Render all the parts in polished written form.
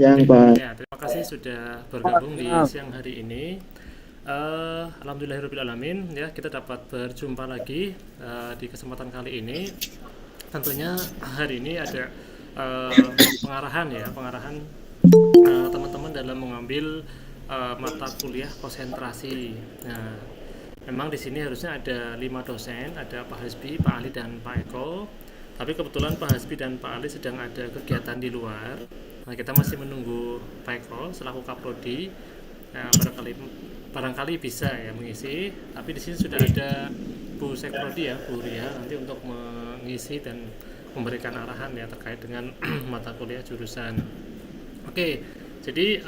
Yang Oke, Pak. ya terima kasih sudah bergabung di siang hari ini. Alhamdulillahirobbilalamin ya kita dapat berjumpa lagi di kesempatan kali ini. Tentunya hari ini ada pengarahan ya, pengarahan teman-teman dalam mengambil mata kuliah konsentrasi. Nah, memang di sini harusnya ada 5 dosen, ada Pak Hasbi, Pak Ali, dan Pak Eko. Tapi kebetulan Pak Hasbi dan Pak Ali sedang ada kegiatan di luar. Nah, kita masih menunggu Pak Eko selaku Kaprodi. Nah, barangkali bisa ya mengisi. Tapi di sini sudah ada Bu Sekprodi ya, Bu Ria nanti untuk mengisi dan memberikan arahan ya terkait dengan mata kuliah jurusan. Oke, jadi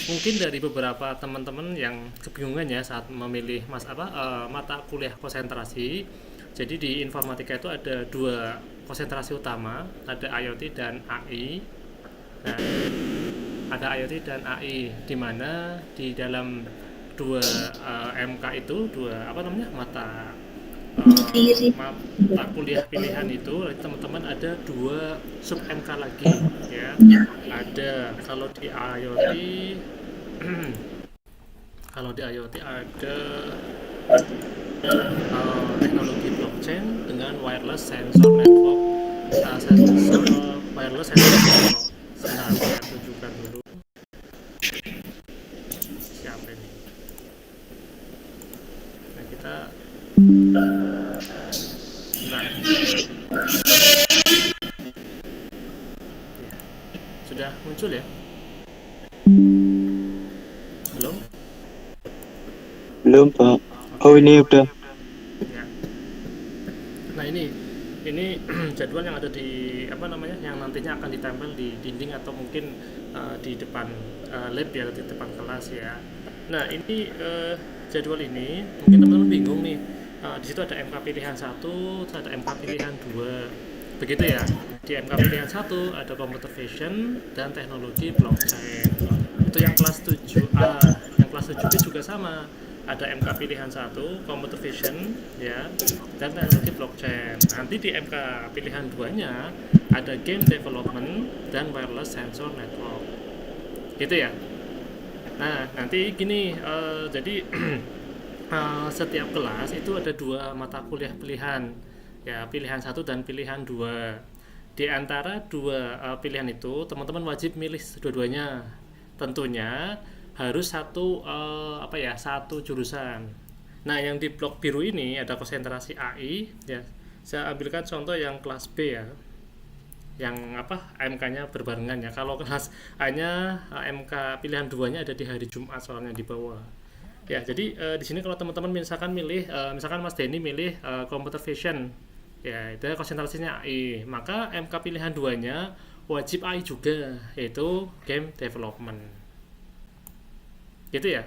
mungkin dari beberapa teman-teman yang kebingungan ya saat memilih mata kuliah konsentrasi. Jadi di informatika itu ada dua konsentrasi utama, ada IoT dan AI. Nah, ada IoT dan AI di mana di dalam dua MK itu dua apa namanya mata kuliah pilihan itu teman-teman ada dua sub MK lagi ya. Ada kalau di IoT kalau di IoT ada teknologi blockchain dengan wireless sensor network. Sebentar saya tunjukkan dulu siapa ini. Nah kita sebentar ya. Sudah muncul ya? Belum? Belum Pak. Oh Oke. ini udah. Ya. Nah ini jadwal yang ada di apa namanya yang nantinya akan ditempel di dinding atau mungkin di depan lab ya di depan kelas ya. Nah ini jadwal ini mungkin teman-teman bingung nih. Di situ ada MK pilihan satu, ada MK pilihan 2, begitu ya. Di MK pilihan satu ada computer vision dan teknologi blockchain. Itu yang kelas 7A. Yang kelas 7B juga sama, ada MK pilihan satu computer vision ya dan teknologi blockchain. Nanti di MK pilihan 2-nya ada game development dan wireless sensor network. Gitu ya. Nah, nanti gini jadi setiap kelas itu ada dua mata kuliah pilihan ya, pilihan satu dan pilihan dua. Di antara dua pilihan itu teman-teman wajib milih dua-duanya. Tentunya harus satu jurusan. Nah, yang di blok biru ini ada konsentrasi AI ya. Saya ambilkan contoh yang kelas B ya, yang MK-nya berbarengan ya. Kalau kelas A-nya MK pilihan 2-nya ada di hari Jumat soalnya di bawah. Ya, jadi di sini kalau teman-teman misalkan milih misalkan Mas Denny milih computer vision. Ya, itu konsentrasinya AI. Maka MK pilihan 2-nya wajib AI juga, yaitu game development. Gitu ya.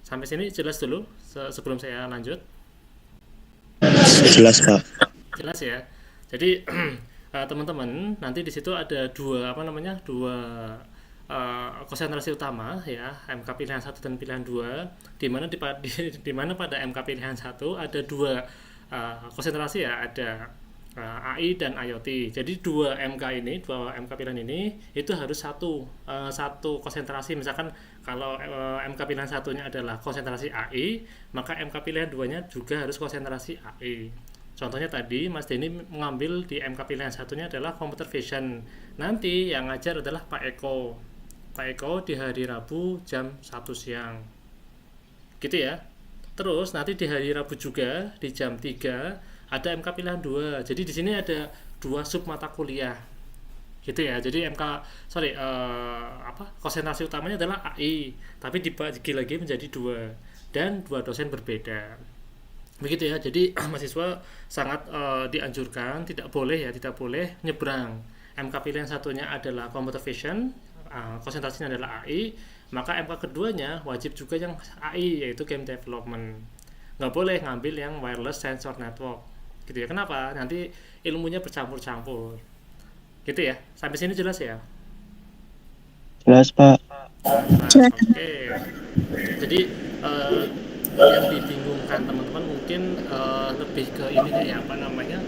Sampai sini jelas dulu sebelum saya lanjut. Jelas Pak. Jelas ya. Jadi teman-teman nanti di situ ada dua konsentrasi utama ya, MK pilihan satu dan pilihan 2, di mana di mana pada MK pilihan satu ada dua konsentrasi ya, ada AI dan IoT. Jadi dua MK pilihan ini itu harus satu konsentrasi. Misalkan kalau MK pilihan satunya adalah konsentrasi AI, maka MK pilihan duanya juga harus konsentrasi AI. Contohnya tadi Mas Denny mengambil di MK pilihan satunya adalah computer vision. Nanti yang ngajar adalah Pak Eko. Pak Eko di hari Rabu jam 1 siang. Gitu ya. Terus nanti di hari Rabu juga di jam 3 ada MK pilihan 2. Jadi di sini ada dua sub mata kuliah. Gitu ya. Jadi konsentrasi utamanya adalah AI, tapi dibagi lagi menjadi dua dan dua dosen berbeda. Begitu ya. Jadi mahasiswa sangat dianjurkan tidak boleh nyebrang. MK pilihan satunya adalah computer vision, konsentrasinya adalah AI, maka MK keduanya wajib juga yang AI, yaitu game development. Nggak boleh ngambil yang wireless sensor network. Gitu ya. Kenapa? Nanti ilmunya bercampur-campur. Gitu ya. Sampai sini jelas ya? Jelas Pak. Jelas. Oke. Jadi eh, yang dibingungkan teman-teman mungkin lebih ke ini kayak apa namanya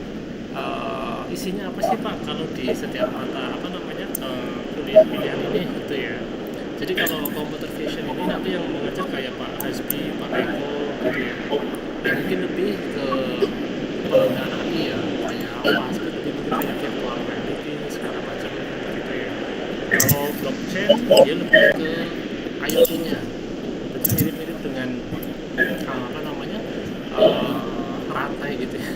isinya apa sih Pak kalau di setiap mata apa namanya kuliah pilihan ini gitu ya. Jadi kalau computer vision ini nanti yang mengajar kayak Pak Hasbi, Pak Eko gitu ya. Yang mungkin lebih ke penggunaan AI ya, kayak Pak Hasbi lebih mungkin kayak virtual reality segala macam gitu ya. Kalau blockchain dia lebih ke IoT-nya, berarti mirip-mirip dengan apa namanya uh, rantai gitu ya.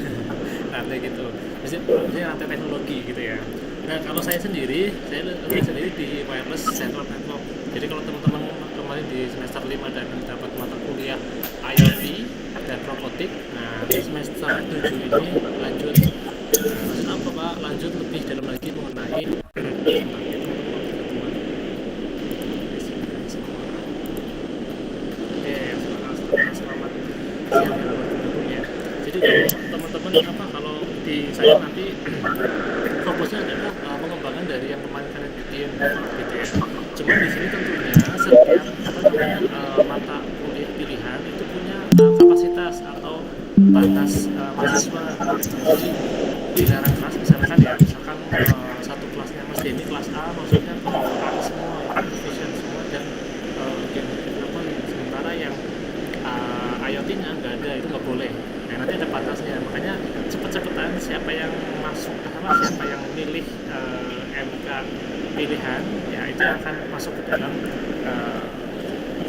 Rantai gitu, misalnya rantai teknologi gitu ya. Nah kalau saya sendiri di wireless central network. Jadi kalau teman-teman kemarin di semester 5 dan dapat mata kuliah IoT dan robotik, nah di semester 7 ini lanjut. Lanjut apa Pak? Lanjut lebih dalam lagi mengenai Oke, selamat siang ya buat teman-teman ya. Jadi kalau teman-teman apa kalau di saya nanti fokusnya adalah pengembangan dari yang kemarin kalian bikin gitu ya. Cuma di sini tentunya setiap apa namanya mata kuliah pilihan itu punya kapasitas atau batas mahasiswa. Jadi dilarang kelas misalkan ya, misalkan satu kelasnya Mas Denny kelas A maksudnya ke A semua, ya, vision semua dan game development. Sementara yang IoT-nya nggak ada, itu nggak boleh. Nah nanti ada batasnya, makanya cepet-cepetan siapa yang masuk siapa yang milih MK pilihan ya itu akan masuk ke dalam eh,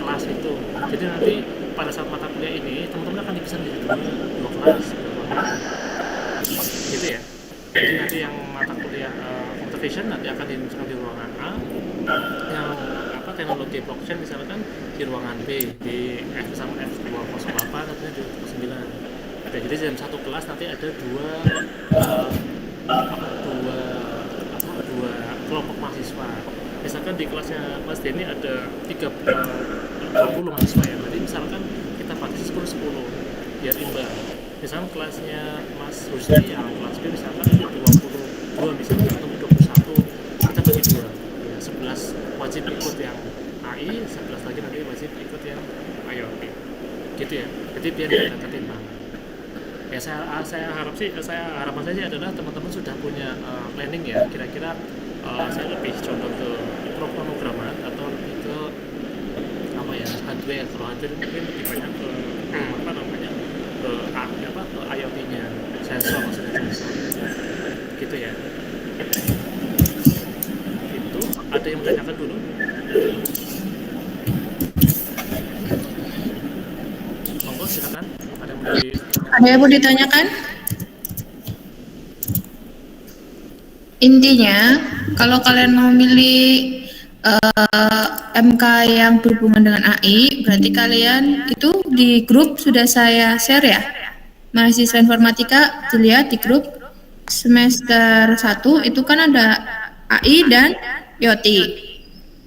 kelas itu. Jadi nanti pada saat mata kuliah ini teman-teman akan dipisah menjadi dua kelas gitu ya. Jadi nanti yang mata kuliah computer vision nanti akan dimasukkan di ruangan A, yang apa teknologi blockchain misalkan di ruangan B, di F208 atau di 9. Oke, jadi dalam satu kelas nanti ada uh, dua kelompok mahasiswa. Misalkan di kelasnya Mas Denny ada 20 mahasiswa ya, berarti misalkan kita batasi 10-10 biar imbang. Misalkan kelasnya Mas Rusdi yang kelas B misalkan ada 22 misalkan atau 21, kita bagi dua ya, 11 wajib ikut yang AI, 11 lagi nanti wajib ikut yang IoT gitu ya. Jadi biar ada ketimpangan ya. Saya harapan saya adalah teman-teman sudah punya planning ya, kira-kira saya lebih condong ke pemrograman atau lebih ke apa ya hardware. Kalau hardware mungkin lebih banyak ke apa namanya ke IoT-nya, sensor maksudnya sensor gitu ya. Itu ada yang menanyakan dulu? Monggo silakan, ada yang mau Ada yang mau ditanyakan? Intinya, kalau kalian mau milih MK yang berhubungan dengan AI, berarti kalian itu di grup sudah saya share ya. Mahasiswa informatika dilihat di grup semester 1 itu kan ada AI dan IoT.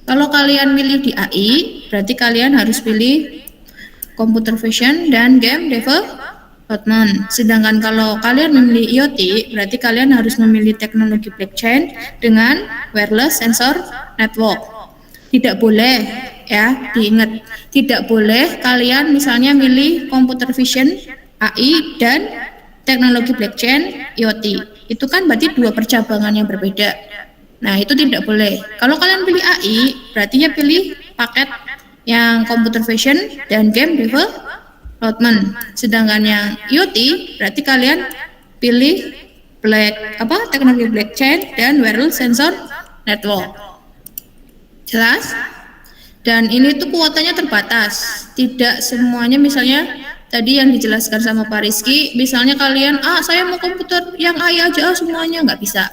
Kalau kalian milih di AI, berarti kalian harus pilih computer vision dan game development. Sedangkan kalau kalian memilih IoT, berarti kalian harus memilih teknologi blockchain dengan wireless sensor network. Tidak boleh ya, diingat, tidak boleh kalian misalnya milih computer vision AI dan teknologi blockchain IoT. Itu kan berarti dua percabangan yang berbeda. Nah, itu tidak boleh. Kalau kalian pilih AI, berarti ya pilih paket yang computer vision dan game development. Sedangkan yang IoT berarti kalian pilih teknologi blockchain dan wireless sensor network. Jelas? Dan ini tuh kuotanya terbatas. Tidak semuanya, misalnya tadi yang dijelaskan sama Pak Rizky, misalnya kalian saya mau komputer yang AI aja semuanya, nggak bisa.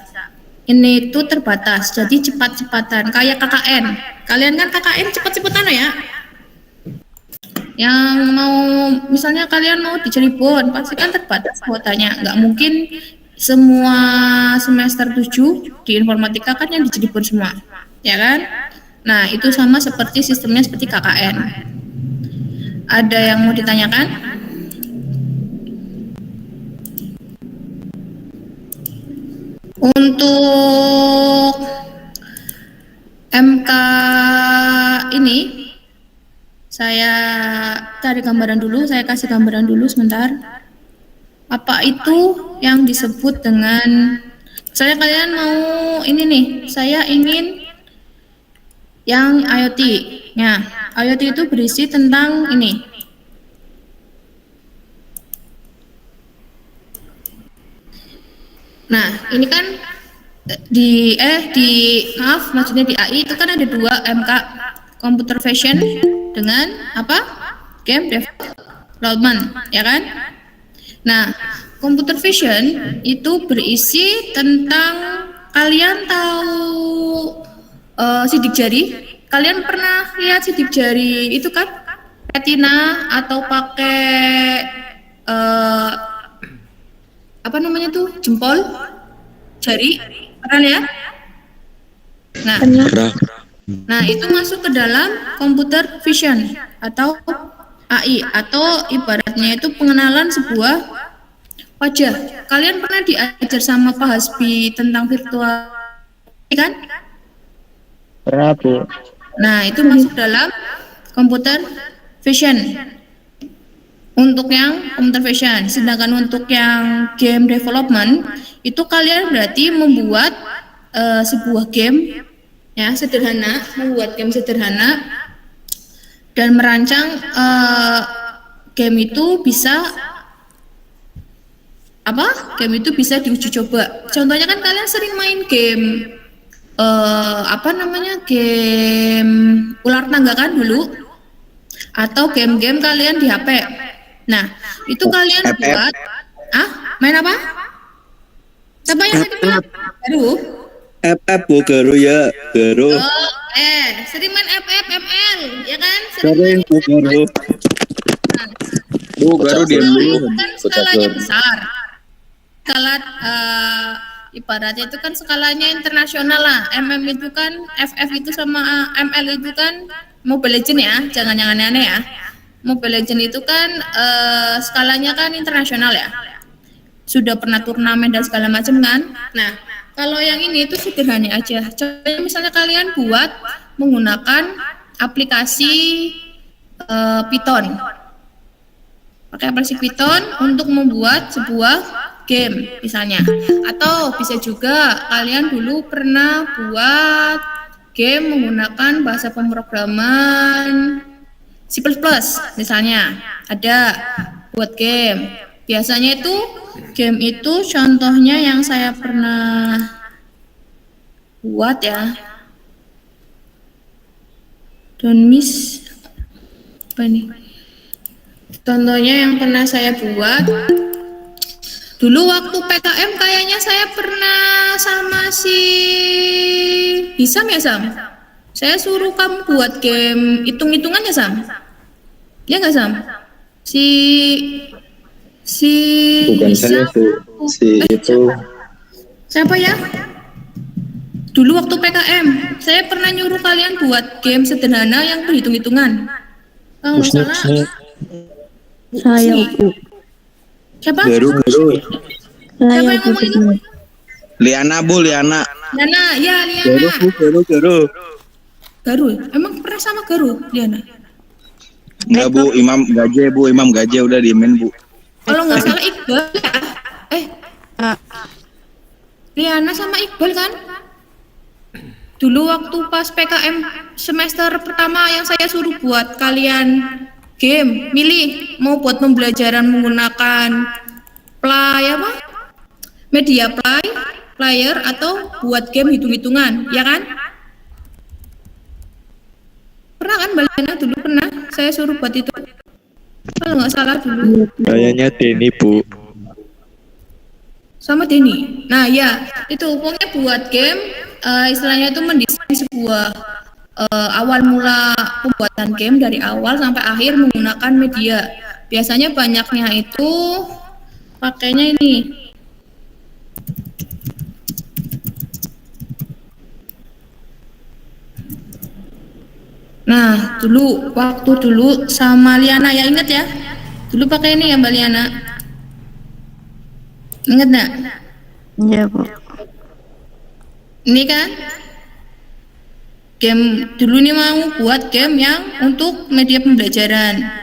Ini tuh terbatas, jadi cepat-cepatan kayak KKN. Kalian kan KKN cepat-cepatan ya. Yang mau misalnya kalian mau di Cirebon, pasti kan terbatas kuotanya. Nggak mungkin semua semester 7 di informatika kan yang di Cirebon semua, ya kan? Nah, itu sama seperti sistemnya seperti KKN. Ada yang mau ditanyakan? Untuk MK ini saya cari gambaran dulu, saya kasih gambaran dulu sebentar. Apa itu yang disebut dengan Saya kalian mau ini nih, saya ingin yang IoT. Nah, IoT itu berisi tentang ini. Nah, ini kan maaf, maksudnya di AI itu kan ada 2 MK, computer vision dengan apa? Game development, ya kan? Nah, computer vision itu berisi tentang, kalian tahu sidik jari? Kalian pernah lihat sidik jari itu kan? Retina atau pakai apa namanya tuh? Jempol? Jari? Pernah lihat? Nah, itu masuk ke dalam computer vision atau AI, atau ibaratnya itu pengenalan sebuah wajah. Kalian pernah diajar sama Pak Hasbi tentang virtual kan? Pernah, Bu. Nah, itu masuk dalam computer vision. Untuk yang computer vision, sedangkan untuk yang game development itu kalian berarti membuat sebuah game ya sederhana, membuat game sederhana dan merancang game itu bisa apa? Game itu bisa diuji coba. Contohnya kan kalian sering main game apa namanya? Game ular tangga kan dulu, atau game-game kalian di HP. Nah, itu kalian buat main apa? Siapa yang tadi bilang? Garu? FF Bu, Garu ya, Garu. Oh, sering main FF, ML, ya kan? Sering Bu, Garu. Bu, Garu diam dulu. Kan skalanya besar. Skala ibaratnya itu kan skalanya internasional lah. MM itu kan, FF itu sama ML itu kan Mobile Legends ya, jangan yang aneh-aneh ya. Mobile Legends itu kan skalanya kan internasional ya. Sudah pernah turnamen dan segala macam kan. Nah, kalau yang ini itu sederhana aja. Contohnya misalnya kalian buat menggunakan aplikasi Python. Pakai aplikasi Python untuk membuat sebuah game misalnya. Atau bisa juga kalian dulu pernah buat game menggunakan bahasa pemrograman C++ misalnya. Ada buat game. Biasanya itu game itu contohnya yang saya pernah buat ya. Don't miss apa nih? Contohnya yang pernah saya buat dulu waktu PKM, kayaknya saya pernah sama si Hisam ya Sam. Saya suruh kamu buat game hitung-hitungan ya Sam. Ya nggak Sam? Si Bukan saya Bu, si itu. Siapa ya? Dulu waktu PKM, saya pernah nyuruh kalian buat game sederhana yang berhitung-hitungan. Kalau nggak salah, Saya Bu. siapa? Garu. Siapa yang ngomong itu? Liana Bu, Liana. Liana, ya Garu Liana. Bu, Garu. Garu, emang pernah sama Garu, Liana? Enggak Bu, Imam Gaje Bu, Imam Gaje udah diemin Bu. Kalau nggak salah Iqbal ya? Liana sama Iqbal kan? Dulu waktu pas PKM semester pertama yang saya suruh buat kalian game, milih mau buat pembelajaran menggunakan media player atau buat game hitung-hitungan, ya kan? Pernah kan Mbak Liana dulu pernah saya suruh buat itu. Kalau nggak salah dulu. Kayaknya Denny Bu. Sama Denny. Nah ya, itu pokoknya buat game, istilahnya itu mendesain sebuah awal mula pembuatan game dari awal sampai akhir menggunakan media. Biasanya banyaknya itu pakainya ini. Nah, waktu dulu sama Liana ya, inget ya? Dulu pakai ini ya Mbak Liana. Ingat nggak? Iya Bu. Ini kan game dulu nih, mau buat game yang untuk media pembelajaran.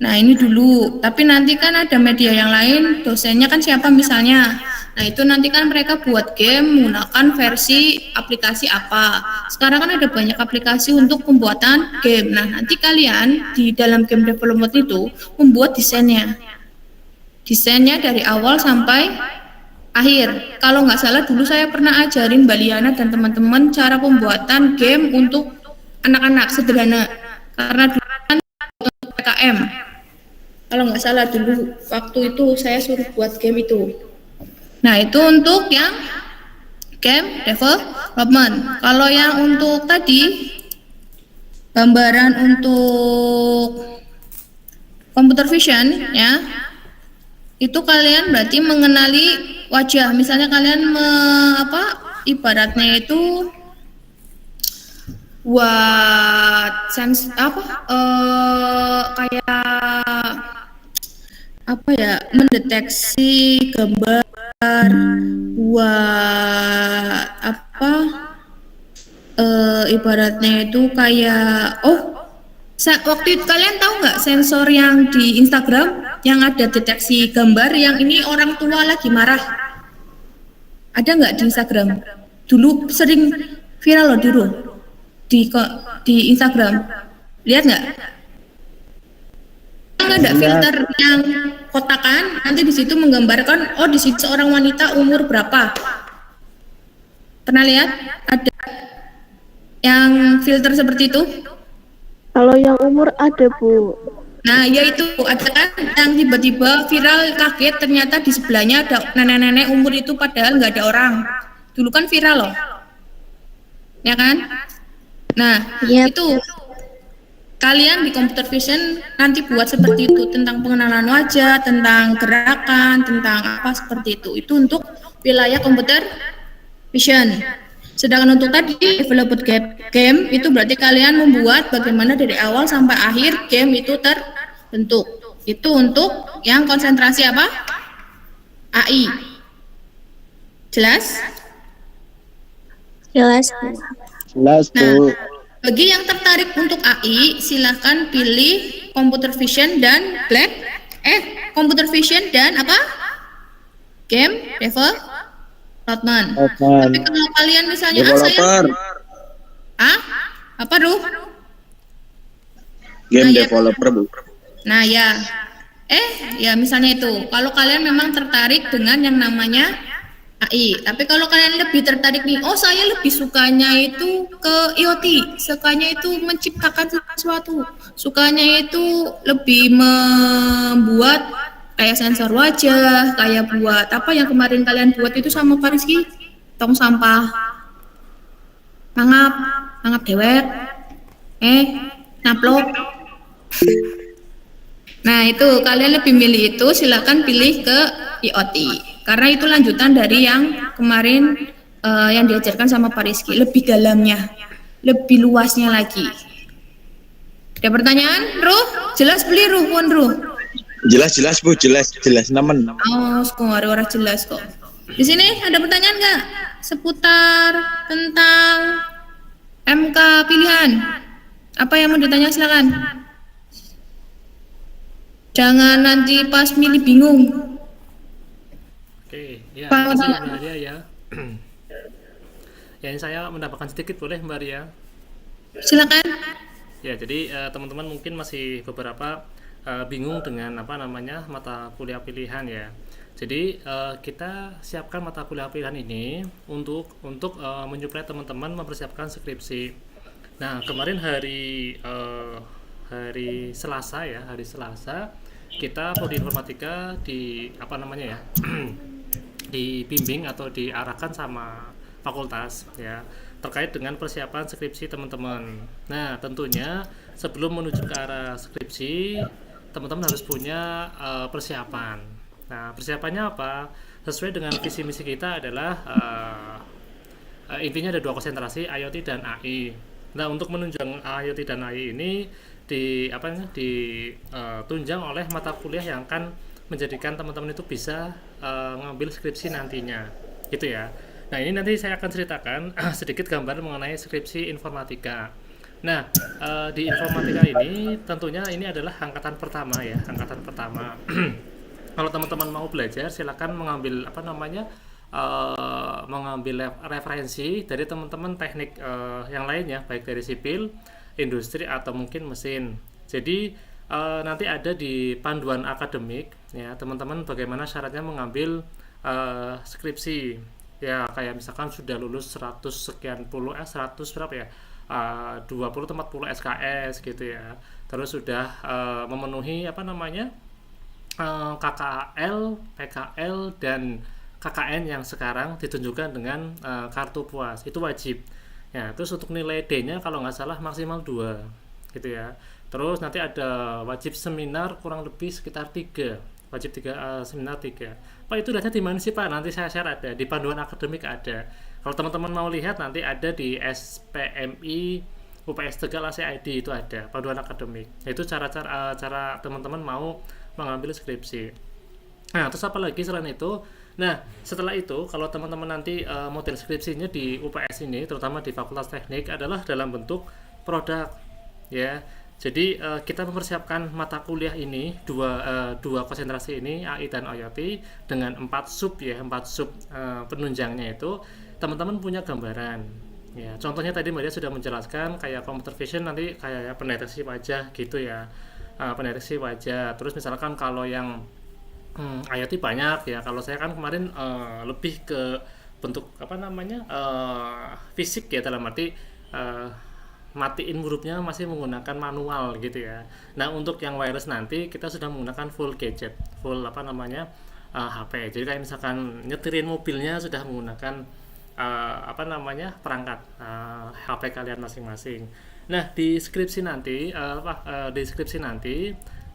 Nah ini dulu, tapi nanti kan ada media yang lain, dosennya kan siapa misalnya Nah, itu nanti kan mereka buat game menggunakan versi aplikasi apa. Sekarang kan ada banyak aplikasi untuk pembuatan game. Nah, nanti kalian di dalam game development itu membuat desainnya. Desainnya dari awal sampai akhir. Kalau nggak salah dulu saya pernah ajarin Mbak Liana dan teman-teman cara pembuatan game untuk anak-anak sederhana. Karena dulu kan untuk PKM. Kalau nggak salah dulu waktu itu saya suruh buat game itu. Nah, itu untuk yang game development. Kalau yang untuk tadi gambaran untuk computer vision ya, itu kalian berarti mengenali wajah. Misalnya kalian ibaratnya itu buat mendeteksi gambar, buat ibaratnya itu kayak waktu itu kalian tahu nggak sensor yang di Instagram yang ada deteksi gambar yang ini orang tua lagi marah, ada nggak di Instagram? Dulu sering viral loh dulu di Instagram, lihat nggak? Ada filter yang kotakan, nanti di situ menggambarkan di situ seorang wanita umur berapa. Pernah lihat? Ada yang filter seperti itu? Kalau yang umur ada, Bu. Nah, ya itu ada kan yang tiba-tiba viral, kaget ternyata di sebelahnya ada nenek-nenek umur itu padahal nggak ada orang. Dulu kan viral loh. Ya kan? Nah, itu kalian di computer vision nanti buat seperti itu, tentang pengenalan wajah, tentang gerakan, tentang apa seperti itu. Itu untuk wilayah computer vision. Sedangkan untuk tadi developed game itu berarti kalian membuat bagaimana dari awal sampai akhir game itu terbentuk. Itu untuk yang konsentrasi apa? AI. Jelas? Jelas. Jelas, Nah, Bu. bagi yang tertarik untuk AI, silahkan pilih computer vision dan computer vision dan apa? Game development. Tapi kalau kalian misalnya Developer. apa Ruh? Game Nah, ya. developer, Bu. Nah ya, ya misalnya itu. Kalau kalian memang tertarik dengan yang namanya AI, tapi kalau kalian lebih tertarik nih, saya lebih sukanya itu ke IoT, sukanya itu menciptakan sesuatu, sukanya itu lebih membuat kayak sensor wajah, kayak buat apa yang kemarin kalian buat itu sama Pak Rizky, tong sampah, mangap dewek, naplok. Nah itu kalian lebih milih itu, silakan pilih ke IoT, karena itu lanjutan dari yang kemarin yang diajarkan sama Pak Rizky, lebih dalamnya, lebih luasnya lagi. Ada pertanyaan, Ruh? Jelas beli Ruh, pun Ruh? Jelas Bu, jelas nemen. Orang jelas kok. Di sini ada pertanyaan nggak seputar tentang MK pilihan? Apa yang mau ditanya silakan. Jangan nanti pas milih bingung. Oke, ya, terima kasih Mbak Ria ya. Ya, ini saya mendapatkan sedikit boleh Mbak Ria? Silakan. Ya, jadi teman-teman mungkin masih beberapa bingung dengan mata kuliah pilihan ya. Jadi kita siapkan mata kuliah pilihan ini untuk menyuplai teman-teman mempersiapkan skripsi. Nah, kemarin hari Selasa ya, kita prodi informatika dibimbing atau diarahkan sama fakultas ya terkait dengan persiapan skripsi teman-teman. Nah, tentunya sebelum menuju ke arah skripsi, teman-teman harus punya persiapan. Nah, persiapannya apa? Sesuai dengan visi misi kita adalah intinya ada 2 konsentrasi, IoT dan AI. Nah, untuk menunjang IoT dan AI ini ditunjang oleh mata kuliah yang akan menjadikan teman-teman itu bisa ngambil skripsi nantinya, gitu ya. Nah, ini nanti saya akan ceritakan sedikit gambar mengenai skripsi informatika. Nah, di informatika ini tentunya ini adalah angkatan pertama ya, angkatan pertama. Kalau teman-teman mau belajar, silakan mengambil mengambil referensi dari teman-teman teknik yang lainnya, baik dari sipil, industri atau mungkin mesin. Jadi nanti ada di panduan akademik ya teman-teman bagaimana syaratnya mengambil skripsi ya, kayak misalkan sudah lulus 100 sekian puluh 100 berapa ya, 20 atau 40 SKS gitu ya, terus sudah memenuhi apa namanya KKL, PKL dan KKN yang sekarang ditunjukkan dengan kartu puas, itu wajib ya. Terus untuk nilai D-nya kalau nggak salah maksimal 2 gitu ya. Terus nanti ada wajib seminar kurang lebih sekitar 3, wajib 3 seminar 3. Pak, itu data di mana sih Pak? Nanti saya share, ada di panduan akademik ada. Kalau teman-teman mau lihat nanti ada di SPMI UPS Tegal ACID, itu ada panduan akademik. Itu cara teman-teman mau mengambil skripsi. Nah, terus apa lagi selain itu? Nah, setelah itu kalau teman-teman nanti model skripsinya di UPS ini, terutama di Fakultas Teknik, adalah dalam bentuk produk ya. Jadi kita mempersiapkan mata kuliah ini dua konsentrasi ini, AI dan IoT, dengan 4 sub ya, 4 sub penunjangnya itu teman-teman punya gambaran ya. Contohnya tadi Mbak Dia sudah menjelaskan kayak computer vision nanti kayak pendeteksi wajah gitu ya, pendeteksi wajah. Terus misalkan kalau yang IoT banyak ya, kalau saya kan kemarin lebih ke bentuk apa namanya fisik ya, dalam arti matiin hurufnya masih menggunakan manual gitu ya. Nah, untuk yang wireless nanti kita sudah menggunakan full gadget, full apa namanya HP. Jadi kayak misalkan nyetirin mobilnya sudah menggunakan apa namanya perangkat HP kalian masing-masing. Nah, di skripsi nanti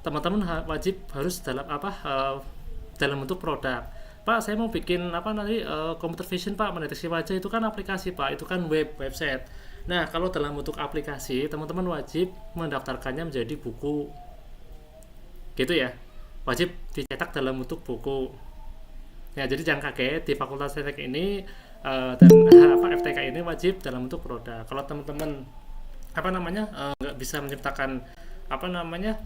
teman-teman wajib harus dalam bentuk produk. Pak, saya mau bikin apa nanti computer vision Pak, mendeteksi wajah, itu kan aplikasi Pak, itu kan website. Nah, kalau dalam bentuk aplikasi, teman-teman wajib mendaftarkannya menjadi buku gitu ya, wajib dicetak dalam bentuk buku ya. Jadi jangan kaget, di Fakultas Teknik ini dan FTK ini wajib dalam bentuk produk. Kalau teman-teman apa namanya nggak bisa menciptakan apa namanya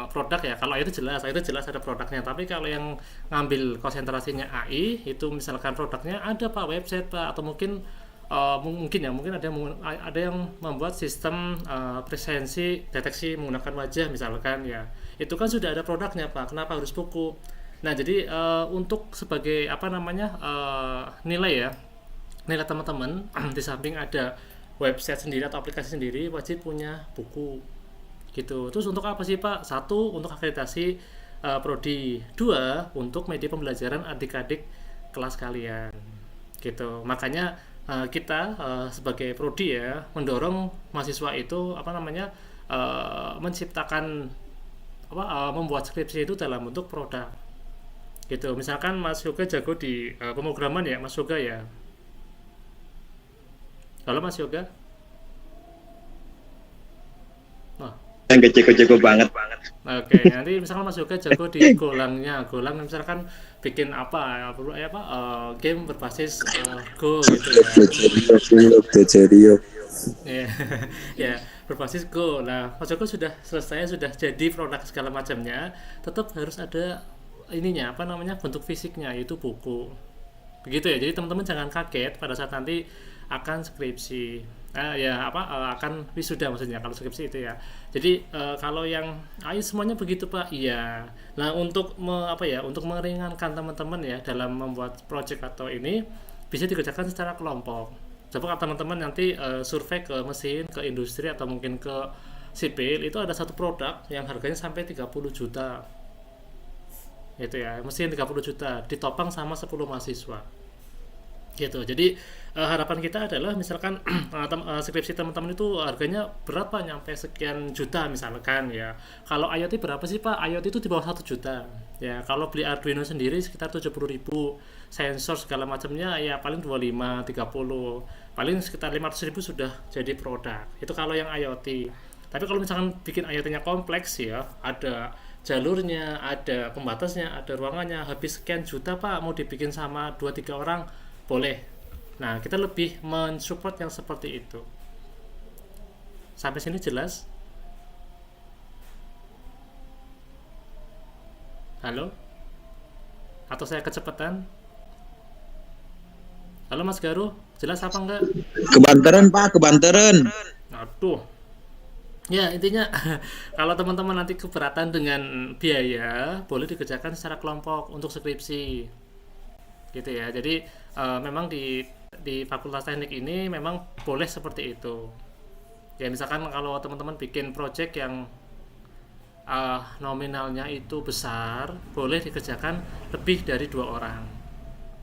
produk ya, kalau itu jelas ada produknya. Tapi kalau yang ngambil konsentrasinya AI itu misalkan produknya ada Pak, website Pak, atau mungkin ada yang membuat sistem presensi deteksi menggunakan wajah misalkan ya, itu kan sudah ada produknya Pak, kenapa harus buku? Nah, jadi untuk sebagai apa namanya nilai teman-teman di samping ada website sendiri atau aplikasi sendiri, wajib punya buku gitu. Terus untuk apa sih Pak? 1, untuk akreditasi prodi. 2, untuk media pembelajaran adik-adik kelas kalian gitu. Makanya kita sebagai prodi ya mendorong mahasiswa itu apa namanya menciptakan membuat skripsi itu dalam bentuk produk gitu. Misalkan Mas Yoga jago di pemrograman ya Mas Yoga ya. Halo Mas Yoga. Nggak jago-jago banget. Oke, nanti misalkan Mas Yoga jago di Golang misalkan bikin game berbasis Go gitu ya. Ya, berbasis Go. Nah, Mas Yoga sudah jadi produk segala macamnya, tetap harus ada ininya apa namanya bentuk fisiknya, yaitu buku. Begitu ya. Jadi teman-teman jangan kaget pada saat nanti akan skripsi. Akan wisuda maksudnya kalau skripsi itu ya. Jadi kalau yang semuanya begitu Pak. Iya. Nah, untuk untuk meringankan teman-teman ya dalam membuat project atau ini bisa dikerjakan secara kelompok. Coba kalau teman-teman nanti survei ke mesin, ke industri atau mungkin ke sipil, itu ada satu produk yang harganya sampai 30 juta. Itu ya, mesin 30 juta ditopang sama 10 mahasiswa. Gitu. Jadi harapan kita adalah misalkan skripsi teman-teman itu harganya berapa, nyampe sekian juta misalkan ya. Kalau IoT berapa sih Pak? IoT itu di bawah 1 juta ya. Kalau beli Arduino sendiri sekitar 70.000, sensor segala macamnya ya paling 25 30, paling sekitar 500.000 sudah jadi produk. Itu kalau yang IoT. Tapi kalau misalkan bikin IoT-nya kompleks ya, ada jalurnya, ada pembatasnya, ada ruangannya, habis sekian juta Pak, mau dibikin sama 2-3 orang boleh. Nah, kita lebih mensupport yang seperti itu. Sampai sini jelas? Halo? Atau saya kecepatan? Halo Mas Garu, jelas apa enggak? Kebanteran Pak, kebanteran. Aduh. Ya, intinya kalau teman-teman nanti keberatan dengan biaya, boleh dikerjakan secara kelompok untuk skripsi. Gitu ya. Jadi memang di Fakultas Teknik ini memang boleh seperti itu. Ya, misalkan kalau teman-teman bikin project yang nominalnya itu besar, boleh dikerjakan lebih dari 2 orang.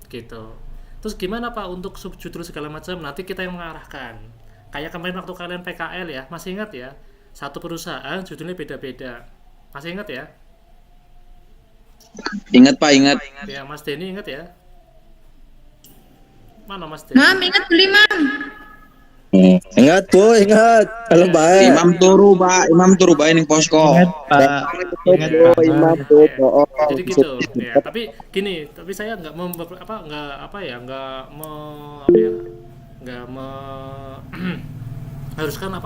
Gitu. Terus gimana Pak untuk subjudul segala macam? Nanti kita yang mengarahkan. Kayak kemarin waktu kalian PKL ya, masih ingat ya? Satu perusahaan judulnya beda-beda. Masih ingat ya? Ingat Pak, ingat. Ya, Mas Denny ingat ya? Mana Mas Denny? Mam, ingat beli Mam. Ingat Bu, ingat. Halo Pak. Imam turu Pak, Imam turu bae ning posko. Ingat Pak. Ingat Pak. Imam tuh. Jadi gitu ya. Tapi gini, tapi saya nggak haruskan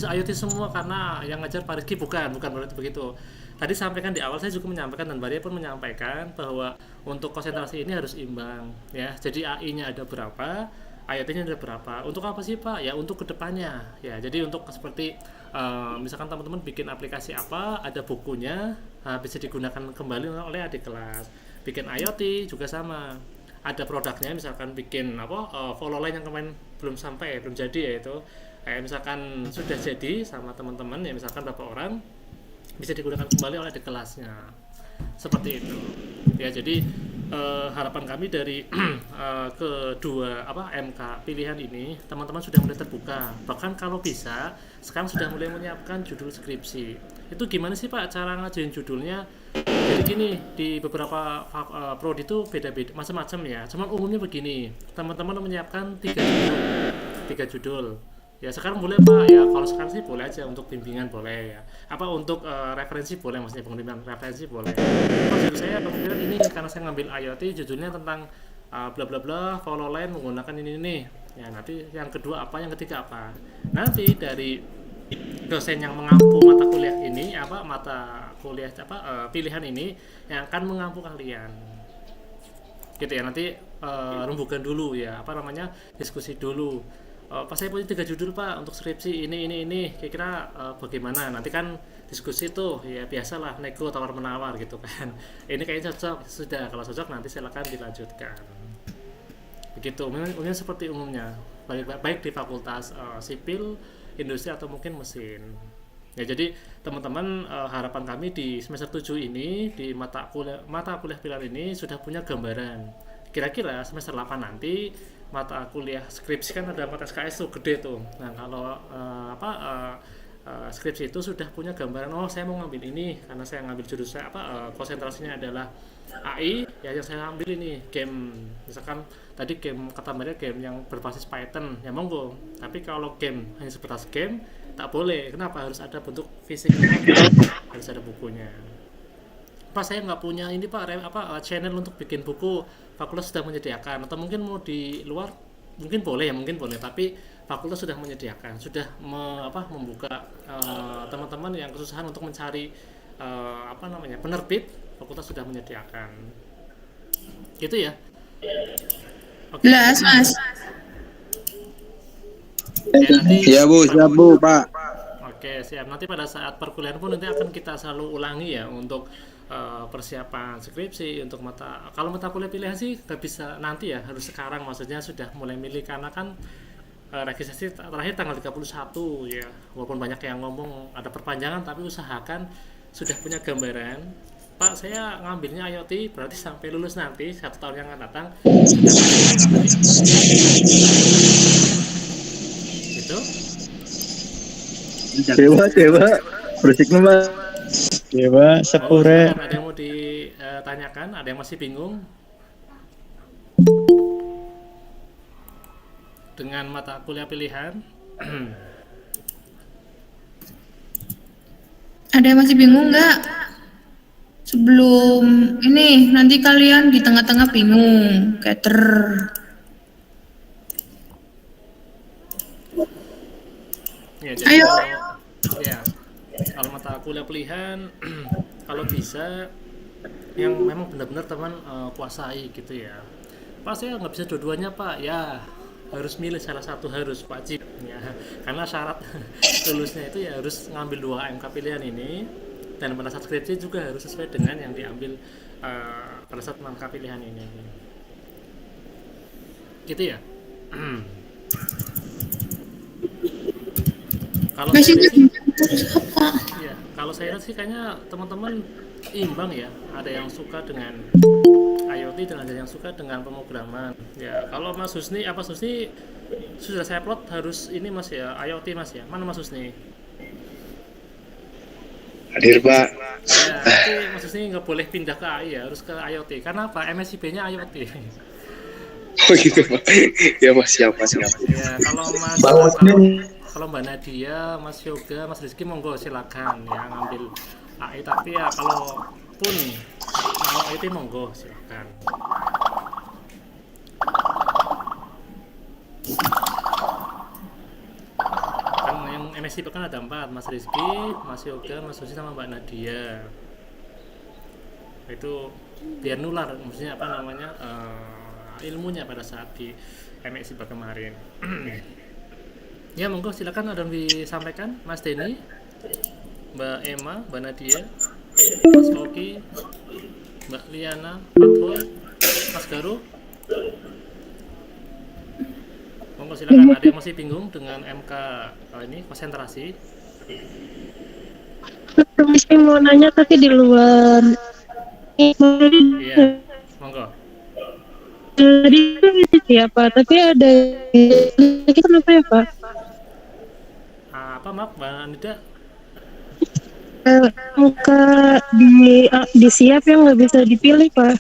IoT semua karena yang ngajar Pak Rizky bukan berarti begitu. Tadi sampaikan di awal, saya juga menyampaikan dan Maria pun menyampaikan bahwa untuk konsentrasi ini harus imbang ya. Jadi AI-nya ada berapa, IoT-nya ada berapa. Untuk apa sih Pak? Ya untuk kedepannya ya. Jadi untuk seperti misalkan teman-teman bikin aplikasi apa, ada bukunya, bisa digunakan kembali oleh adik kelas. Bikin IoT juga sama, ada produknya, misalkan bikin follow line yang kemarin belum jadi ya, itu kayak misalkan sudah jadi sama teman-teman ya, misalkan berapa orang, bisa digunakan kembali oleh adik kelasnya, seperti itu ya. Jadi harapan kami dari kedua MK pilihan ini, teman-teman sudah mulai terbuka, bahkan kalau bisa sekarang sudah mulai menyiapkan judul skripsi. Itu gimana sih Pak cara ngajuin judulnya? Jadi gini, di beberapa prodi itu beda-beda macam-macam ya, cuman umumnya begini, teman-teman menyiapkan 3 judul ya. Sekarang boleh Pak ya, kalau sekarang sih boleh aja, untuk bimbingan boleh ya, untuk referensi boleh, maksudnya pengembangan referensi boleh. Maksud saya kemungkinan ini karena saya ngambil IoT, judulnya tentang bla bla bla follow line menggunakan ini ya. Nanti yang kedua apa, yang ketiga apa, nanti dari dosen yang mengampu mata kuliah ini pilihan ini yang akan mengampu kalian gitu ya. Nanti rembukan dulu ya, diskusi dulu. Pas saya punya 3 judul Pak untuk skripsi ini kira-kira bagaimana, nanti kan diskusi tuh ya, biasalah nego tawar menawar gitu kan. Ini kayaknya cocok, sudah, kalau cocok nanti silakan dilanjutkan begitu. Umumnya seperti umumnya baik di fakultas sipil, industri, atau mungkin mesin ya. Jadi teman-teman, harapan kami di semester 7 ini di mata kuliah pilihan ini sudah punya gambaran kira-kira semester 8 nanti mata kuliah skripsi kan ada mata SKS tuh gede tuh. Nah kalau skripsi itu sudah punya gambaran, oh saya mau ngambil ini karena saya ngambil jurusan konsentrasinya adalah AI ya, yang saya ambil ini game, misalkan tadi game kata Maria, game yang berbasis Python ya monggo. Tapi kalau game hanya sebatas game tak boleh. Kenapa? Harus ada bentuk fisiknya, harus ada bukunya. Pak saya nggak punya ini Pak channel untuk bikin buku, fakultas sudah menyediakan, atau mungkin mau di luar, mungkin boleh, tapi fakultas sudah menyediakan, sudah membuka teman-teman yang kesusahan untuk mencari penerbit, fakultas sudah menyediakan gitu ya. Oke. Jelas Mas. Ya, nanti, Siap Bu Pak. Oke siap, nanti pada saat perkuliahan pun nanti akan kita selalu ulangi ya, untuk persiapan skripsi. Untuk kalau mata kuliah pilihan sih nggak bisa nanti ya, harus sekarang, maksudnya sudah mulai milih, karena kan registrasi terakhir tanggal 31 ya. Walaupun banyak yang ngomong ada perpanjangan, tapi usahakan sudah punya gambaran. Pak saya ngambilnya IoT, berarti sampai lulus nanti 1 tahun yang akan datang sudah gitu. Dewa berusiknya Pak. Dewa sepure. Ada yang mau ditanyakan? Ada yang masih bingung dengan mata kuliah pilihan? Ada yang masih bingung nggak? Sebelum ini nanti kalian di tengah-tengah bingung, kater. Ya, jadi Ayo. Kalau mata kuliah pilihan kalau bisa yang memang benar-benar teman kuasai gitu ya. Pak saya nggak bisa dua-duanya Pak. Ya harus milih salah satu, harus wajib ya. Karena syarat lulusnya itu ya harus ngambil 2 MK pilihan ini, dan pada saat skripsi juga harus sesuai dengan yang diambil pada saat MK pilihan ini. Gitu ya. Kalau saya lihat sih, ya, kalau saya lihat sih kayaknya teman-teman imbang ya. Ada yang suka dengan IoT dan ada yang suka dengan pemrograman. Ya, kalau Mas Husni, Mas Husni sudah saya plot harus ini Mas ya, IoT Mas ya. Mana Mas Husni? Hadir Pak. Ya, tapi Mas Husni nggak boleh pindah ke AI ya, harus ke IoT. Karena apa? MSIB-nya IoT. Oh gitu Pak. Ya Mas, siap. Ya, kalau Mbak Nadia, Mas Yoga, Mas Rizky monggo silakan ya ngambil AI, tapi ya kalau pun mau IT monggo silakan. Kan yang MSI kan ada 4, Mas Rizky, Mas Yoga, Mas Susi sama Mbak Nadia. Itu biar nular, maksudnya apa namanya ilmunya pada saat di MSI kemarin. Ya monggo silakan, ada yang disampaikan Mas Denny, Mbak Emma, Mbak Nadia, Mas Oki, Mbak Liana, Pak Mas Garu. Monggo silakan, ada yang masih bingung dengan MK ini konsentrasi? Permisi mau nanya tapi di luar. Iya, monggo. Tadi itu siapa? Tapi ada lagi kenapa ya Pak? Apa maaf Mbak Anida? Muka di siap yang nggak bisa dipilih Pak.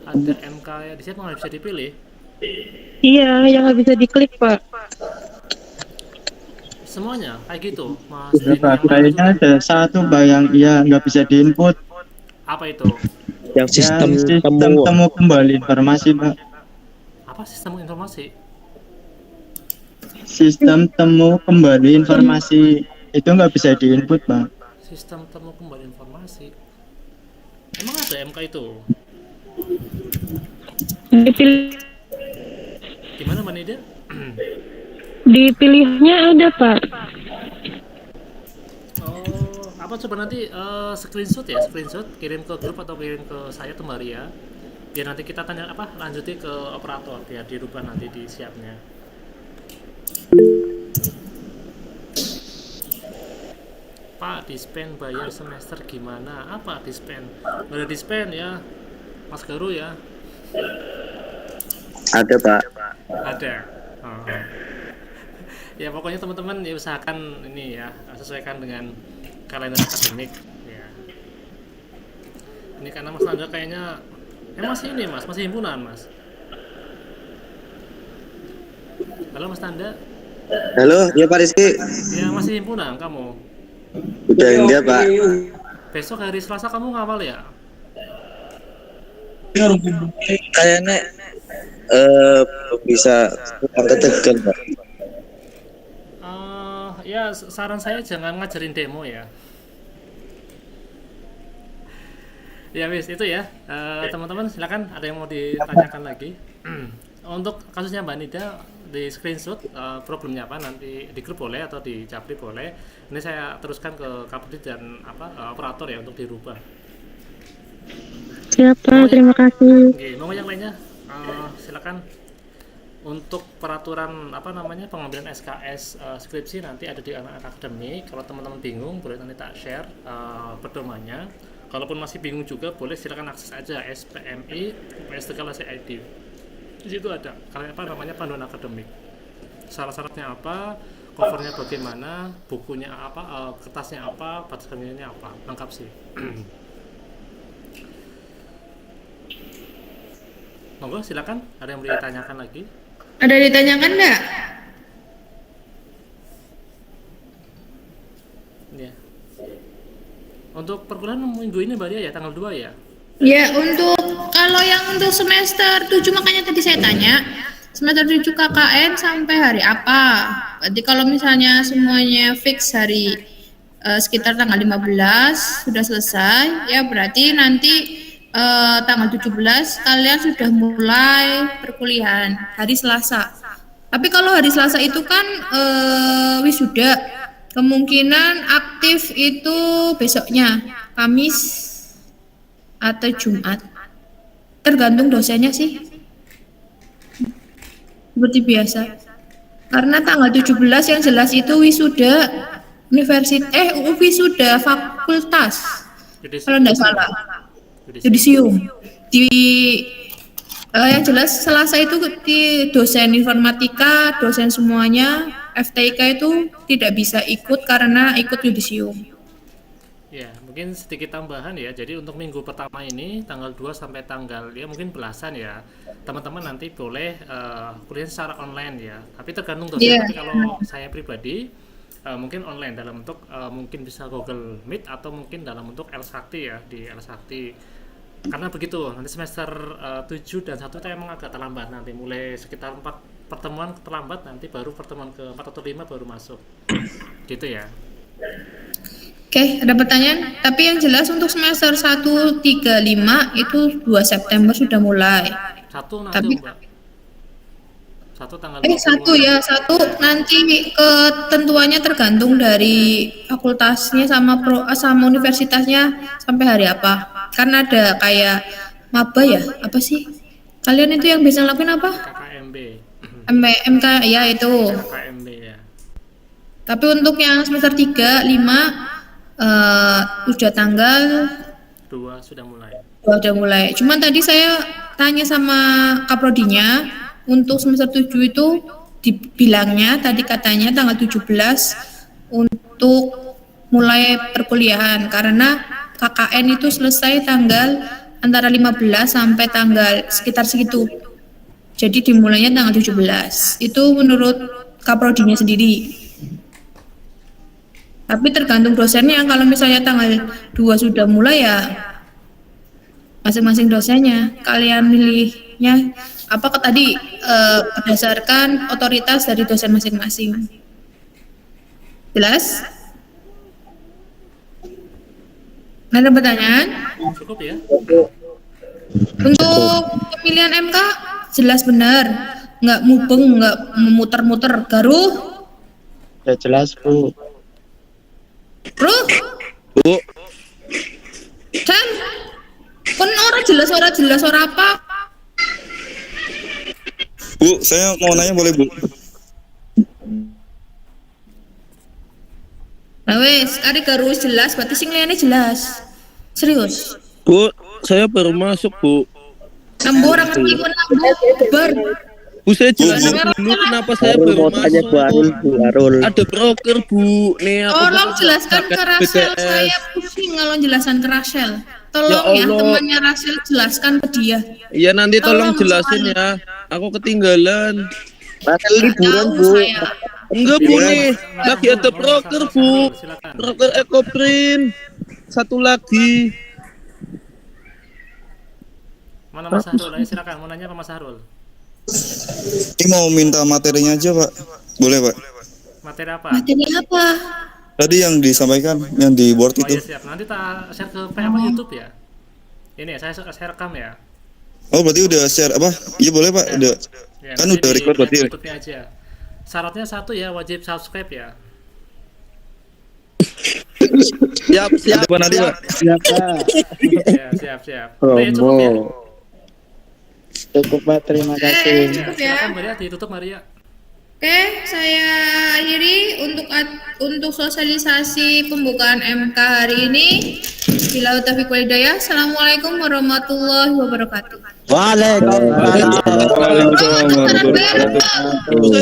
Ada MK ya di situ nggak bisa dipilih? Iya, yang nggak bisa diklik Pak. Semuanya kayak gitu, Mas. Ya, Pak, kayaknya ada satu Pak yang nggak bisa diinput. Apa itu? Yang sistem temu kembali informasi Pak. Apa sistem informasi? Sistem temu kembali informasi itu nggak bisa diinput Pak. Sistem temu kembali informasi. Emang ada MK itu? Dipilih, Gimana Mbak Nida? dipilihnya ada Pak. Oh, apa coba nanti screenshot ya, screenshot kirim ke grup atau kirim ke saya atau Mbak Ria. Biar nanti kita tanya lanjuti ke operator biar dirubah nanti di siapnya. Pak, dispen bayar semester gimana? Apa dispen? Nggak ada dispen ya, Mas Garu ya? ada Pak. Ada. Oh. Ya pokoknya teman-teman ya usahakan ini ya sesuaikan dengan kalender akademik. Ya. Ini karena Mas Nanda kayaknya masih ini Mas, masih himpunan Mas. Halo Mas Nanda. Halo, ya Pak Rizky. Ya masih himpunan kamu. Udah enggak Pak. Besok hari Selasa kamu ngawal ya? Kayaknya bisa angkat tekan Pak. Ya saran saya jangan ngajarin demo ya. Ya wis itu ya. Teman-teman silakan, ada yang mau ditanyakan lagi? Untuk kasusnya Mbak Nida di screenshot problemnya apa nanti di grup boleh atau di Capri boleh. Ini saya teruskan ke Kapolri dan operator ya untuk dirubah. Siapa? Terima kasih. Oke, mau yang lainnya silakan. Untuk peraturan pengambilan SKS skripsi nanti ada di anak akademik. Kalau teman-teman bingung boleh nanti tak share pedomannya. Kalaupun masih bingung juga boleh silakan akses aja SPMI UPS3LASI-ID. Di situ ada panduan akademik. Syarat-syaratnya apa, covernya bagaimana, bukunya apa, kertasnya apa, batas kaminya apa, lengkap sih. Monggo silakan, ada yang mau ditanyakan lagi? Ada ditanyakan enggak? Ya. Untuk perkuliahan minggu ini Mbak Ria ya, tanggal 2 ya? Ya, kalau yang untuk semester 7 makanya tadi saya tanya, semester 7 KKN sampai hari apa? Berarti kalau misalnya semuanya fix hari sekitar tanggal 15 sudah selesai, ya berarti nanti tanggal 17 kalian sudah mulai perkuliahan hari Selasa. Tapi kalau hari Selasa itu kan wisuda, kemungkinan aktif itu besoknya, Kamis atau Jumat. Tergantung dosennya sih. Seperti biasa. Karena tanggal 17 yang jelas itu wisuda wisuda fakultas. Kalau enggak salah. Yudisium. Di yang jelas Selasa itu di dosen informatika, dosen semuanya FTIK itu tidak bisa ikut karena ikut yudisium. Ya, mungkin sedikit tambahan ya. Jadi untuk minggu pertama ini tanggal 2 sampai tanggal ya mungkin belasan ya. Teman-teman nanti boleh kuliah secara online ya. Tapi tergantung dosen. Yeah. Tapi kalau saya pribadi mungkin online dalam bentuk mungkin bisa Google Meet atau mungkin dalam bentuk L-Sakti ya, di L-Sakti. Karena begitu, nanti semester 7 dan 1 itu emang agak terlambat nanti mulai sekitar 4 pertemuan terlambat, nanti baru pertemuan ke 4 atau 5 baru masuk. Gitu ya. Oke, ada pertanyaan? Tapi yang jelas untuk semester 1, 3, 5 itu 2 September sudah mulai. Satu nanti Tapi, Mbak. Satu tanggal 1 ya, 1 nanti ketentuannya tergantung dari fakultasnya sama universitasnya sampai hari apa. Kan ada kayak maba ya, apa sih? Kalian itu yang bisa lakuin apa? KKMB. MK ya itu. KKMB ya. Tapi untuk yang semester 3, 5 udah tanggal 2 sudah mulai. Udah mulai. Cuman tadi saya tanya sama kaprodinya untuk semester 7 itu dibilangnya tadi katanya tanggal 17 untuk mulai perkuliahan karena KKN itu selesai tanggal antara 15 sampai tanggal sekitar segitu. Jadi dimulainya tanggal 17. Itu menurut kaprodinya sendiri. Tapi tergantung dosennya, kalau misalnya tanggal 2 sudah mulai ya masing-masing dosennya. Kalian milihnya apa tadi berdasarkan otoritas dari dosen masing-masing. Jelas? Ada pertanyaan? Cukup ya? Untuk pemilihan MK jelas benar, nggak mubeng, nggak memutar-muter. Garuh? Ya jelas Bu. Ruh? Bu, Chan? Kon ora jelas ora apa? Bu, saya mau nanya boleh Bu? Nah wes, ari garuh jelas, berarti sing liyane jelas. Serius. Bu, saya baru masuk, Bu. Nambu orang ngerti kon nambu ber. Bu, saya jelasin dulu kenapa saya baru masuk. Bu Arul. Ada broker, Bu. Nih, aku Tolong bukan jelaskan ke paket Rachel, BTS. saya pusing kalau jelaskan ke Rachel. Tolong Ya ya, Allah. temannya Rachel jelaskan ke dia. Iya, nanti tolong Tolong jelasin sekali. ya. Aku ketinggalan. Rachel liburan Tahu Bu. saya. Enggak, Bu, nih. Lagi ada broker, Bu. Silakan. Broker Ekoprint. Satu lagi. Mana Mas Harul? Ayo silakan, mau nanya apa Mas Harul? Ini mau minta materinya aja Pak. Boleh Pak? Materi apa? Materi apa? Tadi yang disampaikan, yang di board Oh itu. iya siap. Nanti tak share ke apa YouTube ya. Ini ya, saya rekam ya. Oh berarti udah share apa? Iya boleh Pak. Udah. Ya, Kan nanti udah di record berarti. YouTube-nya aja. Syaratnya satu ya, wajib subscribe ya. Siap. Ada apa nanti Pak? Ya Pak. Ya, siap. Udah ya, cukup ya. Cukup Pak, terima kasih. Ya, Cukup ya. silakan Maria, ditutup Maria. Oke, saya akhiri untuk sosialisasi pembukaan MK hari ini. Bila taufiq wal hidayah. Assalamualaikum warahmatullahi wabarakatuh. Waalaikumsalam. Waalaikumsalam warahmatullahi wabarakatuh.